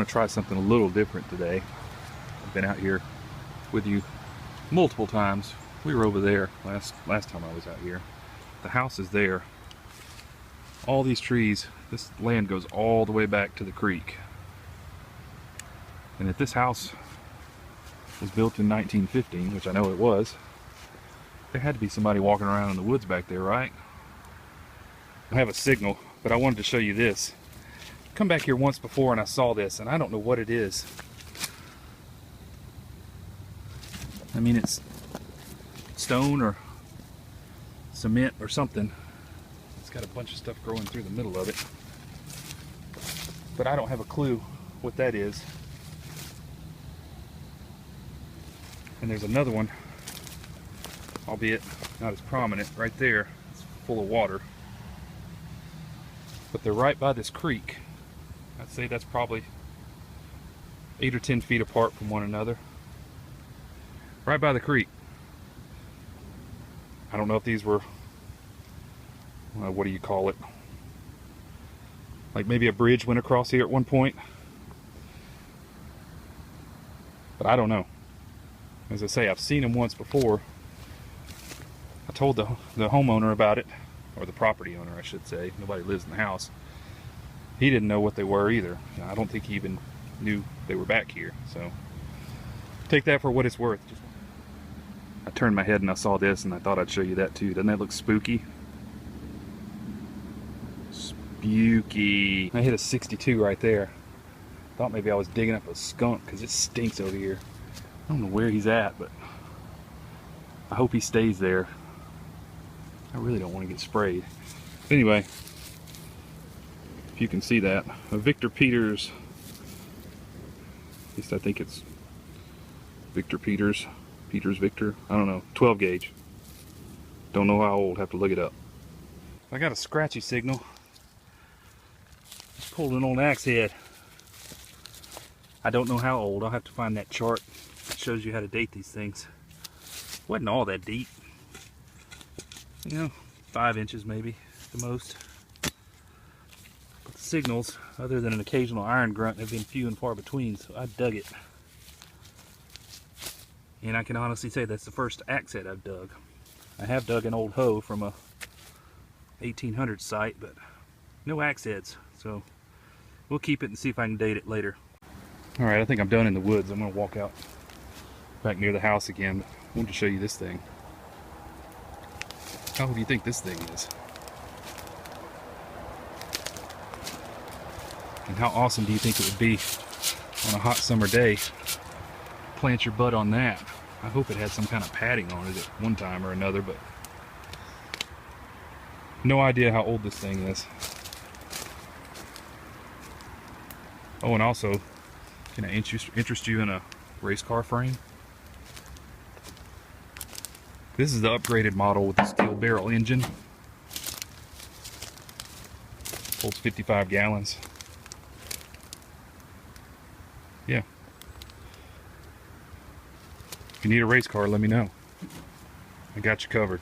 want to try something a little different today. I've been out here with you multiple times. We were over there last time I was out here. The house is there. All these trees, this land goes all the way back to the creek. And if this house was built in 1915, which I know it was, there had to be somebody walking around in the woods back there, right? I have a signal, but I wanted to show you this. Come back here once before and I saw this, and I don't know what it is. I mean, it's stone or cement or something. It's got a bunch of stuff growing through the middle of it, but I don't have a clue what that is. And there's another one, albeit not as prominent, right there. It's full of water, but they're right by this creek. I'd say that's probably 8 or 10 feet apart from one another, right by the creek. I don't know if these were, what do you call it? Like maybe a bridge went across here at one point. But I don't know. As I say, I've seen them once before. I told the homeowner about it, or the property owner, I should say. Nobody lives in the house. He didn't know what they were either. I don't think he even knew they were back here. So take that for what it's worth. I turned my head and I saw this, and I thought I'd show you that too. Doesn't that look spooky? Spooky. I hit a 62 right there. Thought maybe I was digging up a skunk because it stinks over here. I don't know where he's at, but I hope he stays there. I really don't want to get sprayed. Anyway, if you can see that, a Victor Peters, at least I think it's Victor Peters, Victor, I don't know, 12 gauge. Don't know how old, have to look it up. I got a scratchy signal. Just pulled an old axe head. I don't know how old, I'll have to find that chart. It shows you how to date these things. Wasn't all that deep. You know, 5 inches maybe, the most. But the signals, other than an occasional iron grunt, have been few and far between, so I dug it. And I can honestly say that's the first axe head I've dug. I have dug an old hoe from a 1800 site, but no axe heads, so we'll keep it and see if I can date it later. Alright, I think I'm done in the woods. I'm going to walk out back near the house again, but I wanted to show you this thing. How old do you think this thing is? And how awesome do you think it would be on a hot summer day? Plant your butt on that. I hope it had some kind of padding on it at one time or another, but no idea how old this thing is. Oh, and also, can I interest you in a race car frame? This is the upgraded model with the steel barrel engine. Holds 55 gallons. Yeah. If you need a race car, let me know. I got you covered.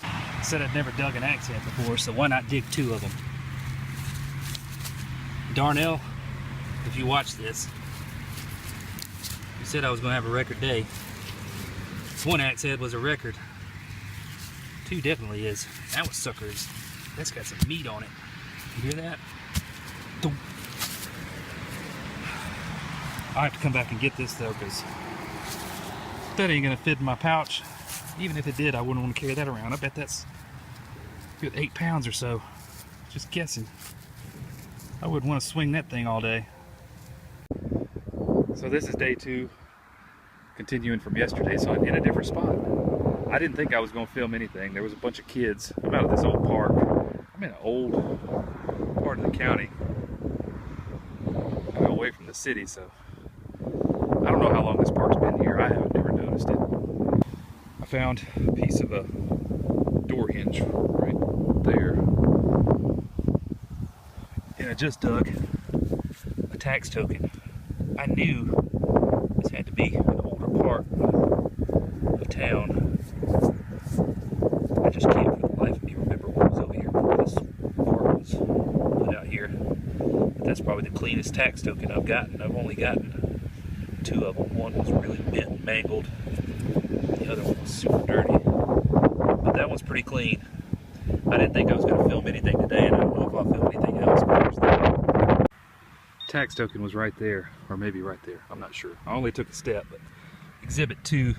I said I'd never dug an axe head before, so why not dig 2 of them? Darnell, if you watch this, you said I was going to have a record day. 1 axe head was a record. 2 definitely is. That was suckers. That's got some meat on it. You hear that? I have to come back and get this though, because that ain't gonna fit in my pouch. Even if it did, I wouldn't want to carry that around. I bet that's a good 8 pounds or so. Just guessing. I wouldn't want to swing that thing all day. So this is day 2, continuing from yesterday, so I'm in a different spot. I didn't think I was going to film anything. There was a bunch of kids. I'm out at this old park. I'm in an old part of the county. I'm away from the city, so I don't know how long this park's been here. I haven't never noticed it. I found a piece of a door hinge right there. And I just dug a tax token. I knew this had to be an older part of town. I just can't for the life of me remember what was over here before this park was put out here. But that's probably probably the cleanest tax token I've gotten. I've only gotten 2 of them. One was really bent and mangled. The other one was super dirty. But that one's pretty clean. I didn't think I was going to film anything today, and I don't know if I'll film anything else. But tax token was right there, or maybe right there. I'm not sure. I only took a step, but Exhibit 2.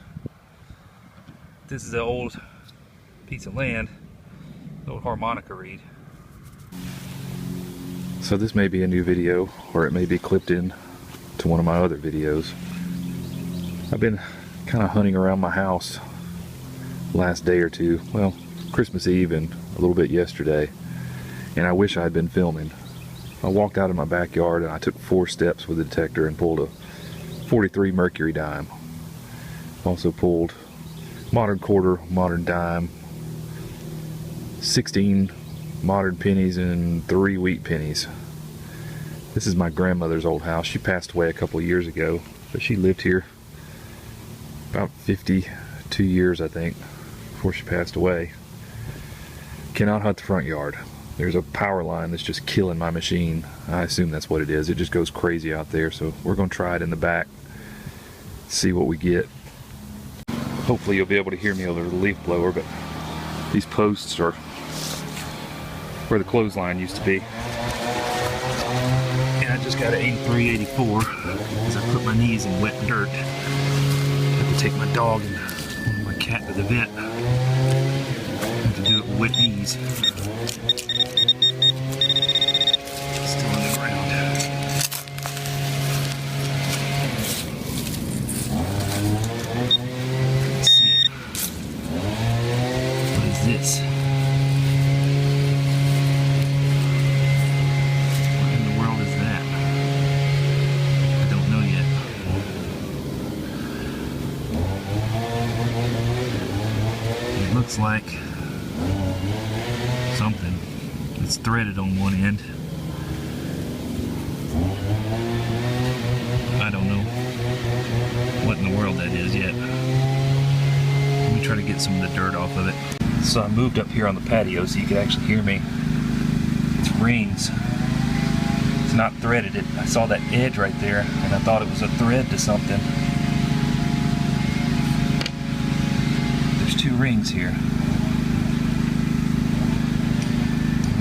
This is an old piece of land, an old harmonica reed. So this may be a new video, or it may be clipped in to one of my other videos. I've been kind of hunting around my house last day or two. Well, Christmas Eve and a little bit yesterday, and I wish I had been filming. I walked out in my backyard and I took 4 steps with the detector and pulled a 43 mercury dime. Also pulled modern quarter, modern dime, 16 modern pennies and 3 wheat pennies. This is my grandmother's old house. She passed away a couple of years ago, but she lived here about 52 years, I think, before she passed away. Cannot hunt the front yard. There's a power line that's just killing my machine. I assume that's what it is. It just goes crazy out there, so we're going to try it in the back, see what we get. Hopefully you'll be able to hear me over the leaf blower, but these posts are where the clothesline used to be. And I just got an 83, 84 as I put my knees in wet dirt. I have to take my dog and my cat to the vet. I have to do it with wet knees. Still on the ground. Let's see it. What is this? What in the world is that? I don't know yet. It looks like something. It's threaded on one end. I don't know what in the world that is yet. Let me try to get some of the dirt off of it. So I moved up here on the patio so you could actually hear me. It's rings. It's not threaded. I saw that edge right there and I thought it was a thread to something. There's 2 rings here.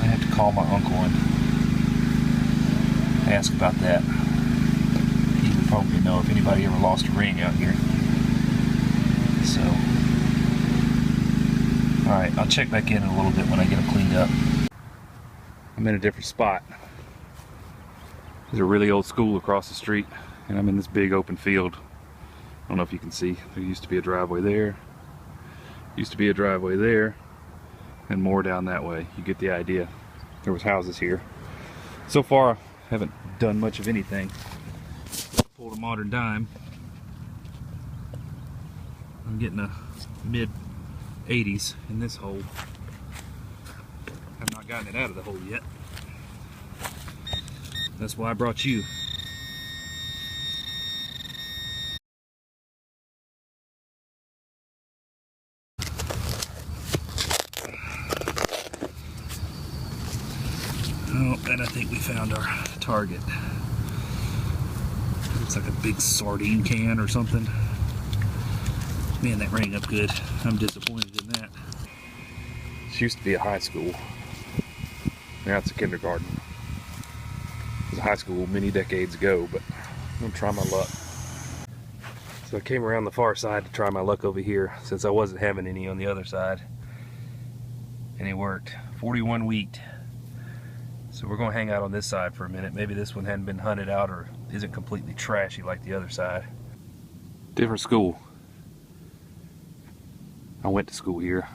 I have to call my uncle and ask about that. He would probably know if anybody ever lost a ring out here. So, alright, I'll check back in a little bit when I get them cleaned up. I'm in a different spot. There's a really old school across the street, and I'm in this big open field. I don't know if you can see. There used to be a driveway there. Used to be a driveway there, and more down that way. You get the idea. There was houses here. So far, I haven't done much of anything. Pulled a modern dime. I'm getting a mid 80s in this hole. I've not gotten it out of the hole yet. That's why I brought you. Oh, and I think we found our target. Looks like a big sardine can or something. Man, that rang up good. I'm disappointed in that. This used to be a high school. Now it's a kindergarten. It was a high school many decades ago, but I'm gonna try my luck. So I came around the far side to try my luck over here since I wasn't having any on the other side. And it worked. 41 wheat. So we're gonna hang out on this side for a minute. Maybe this one hadn't been hunted out or isn't completely trashy like the other side. Different school. I went to school here.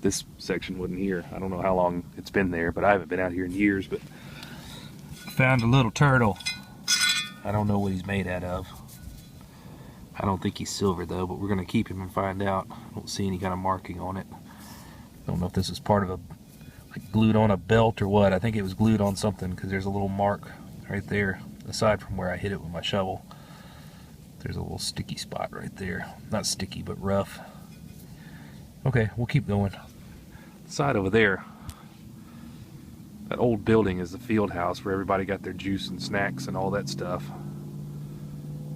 This section wasn't here. I don't know how long it's been there, but I haven't been out here in years. But I found a little turtle. I don't know what he's made out of. I don't think he's silver though, but we're gonna keep him and find out. I don't see any kind of marking on it. I don't know if this is part of a like glued on a belt or what. I think it was glued on something because there's a little mark right there. Aside from where I hit it with my shovel, there's a little sticky spot right there. Not sticky, but rough. Okay, we'll keep going. The side over there, That old building is the field house where everybody got their juice and snacks and all that stuff.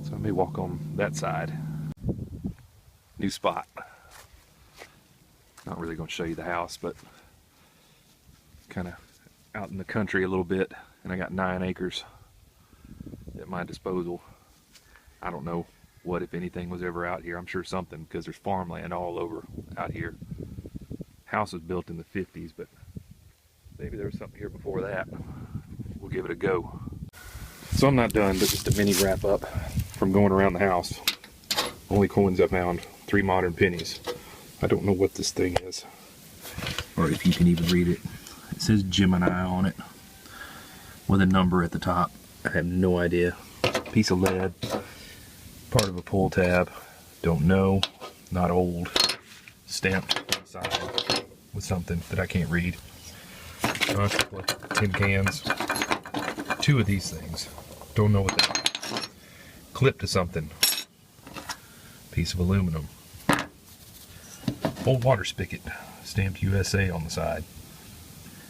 So I may walk on that side. New spot. Not really going to show you the house, but kind of out in the country a little bit, and I got 9 acres at my disposal. I don't know what, if anything, was ever out here. I'm sure something, because there's farmland all over out here. House was built in the 50s, but maybe there was something here before that. We'll give it a go. So I'm not done, but just a mini wrap up from going around the house. Only coins I found, 3 modern pennies. I don't know what this thing is, or if you can even read it. It says Gemini on it with a number at the top. I have no idea. Piece of lead, part of a pull tab, don't know, not old, stamped inside with something that I can't read. A couple of tin cans, 2 of these things, don't know what they are. Clip to something, piece of aluminum. Old water spigot, stamped USA on the side.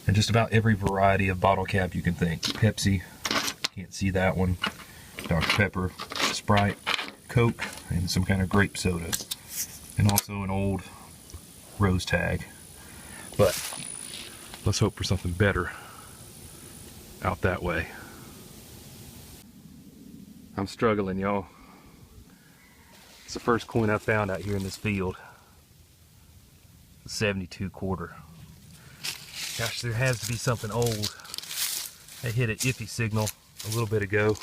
And just about every variety of bottle cap you can think. Pepsi, can't see that one. Dr. Pepper, Sprite, Coke, and some kind of grape soda. And also an old rose tag. But let's hope for something better out that way. I'm struggling, y'all. It's the first coin I found out here in this field. 72 quarter. Gosh, there has to be something old. I hit an iffy signal a little bit ago,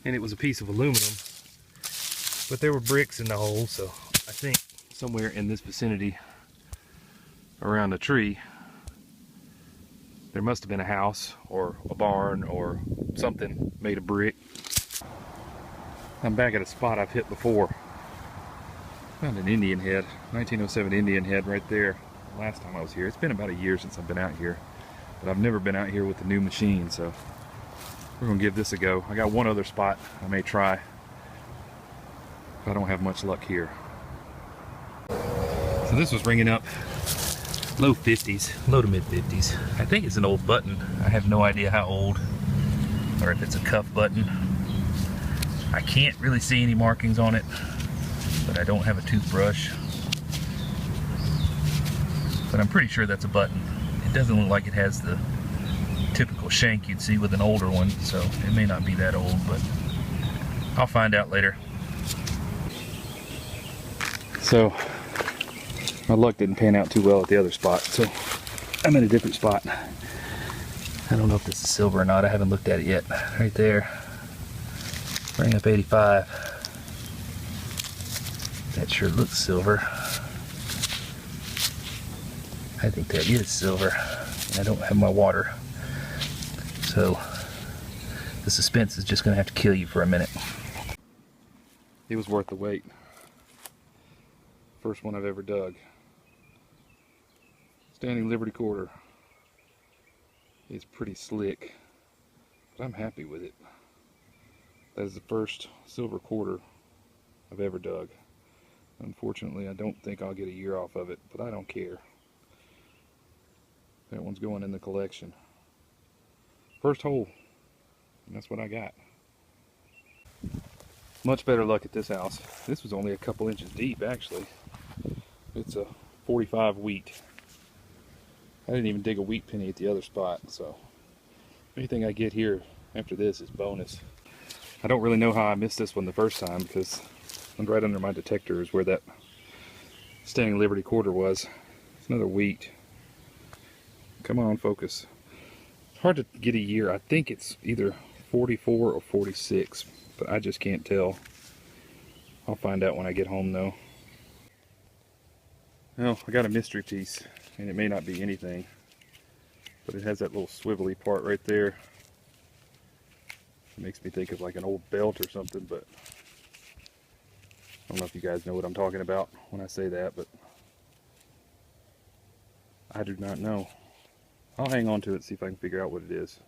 and it was a piece of aluminum, but there were bricks in the hole, so I think somewhere in this vicinity around a tree there must have been a house or a barn or something made of brick. I'm back at a spot I've hit before. Found an Indian head, 1907 Indian head right there. Last time I was here. It's been about a year since I've been out here, but I've never been out here with the new machine, so we're gonna give this a go. I got one other spot I may try if I don't have much luck here. So this was ringing up low 50s, low to mid 50s. I think it's an old button. I have no idea how old, or if it's a cuff button. I can't really see any markings on it, but I don't have a toothbrush. But I'm pretty sure that's a button. It doesn't look like it has the typical shank you'd see with an older one, so it may not be that old, but I'll find out later. So my luck didn't pan out too well at the other spot, so I'm at a different spot. I don't know if this is silver or not. I haven't looked at it yet. Right there, ring up 85. That sure looks silver. I think that is silver. I don't have my water, so the suspense is just gonna have to kill you for a minute. It was worth the wait. First one I've ever dug. Standing Liberty quarter. It's pretty slick, but I'm happy with it. That is the first silver quarter I've ever dug. Unfortunately, I don't think I'll get a year off of it, but I don't care. That one's going in the collection. First hole, and that's what I got. Much better luck at this house. This was only a couple inches deep, actually. It's a 45 wheat. I didn't even dig a wheat penny at the other spot, so anything I get here after this is bonus. I don't really know how I missed this one the first time, because right under my detector is where that Standing Liberty quarter was. It's another wheat. Come on, focus. It's hard to get a year. I think it's either 44 or 46, but I just can't tell. I'll find out when I get home, though. Well, I got a mystery piece, and it may not be anything, but it has that little swivelly part right there. It makes me think of like an old belt or something, but I don't know if you guys know what I'm talking about when I say that, but I do not know. I'll hang on to it, see if I can figure out what it is.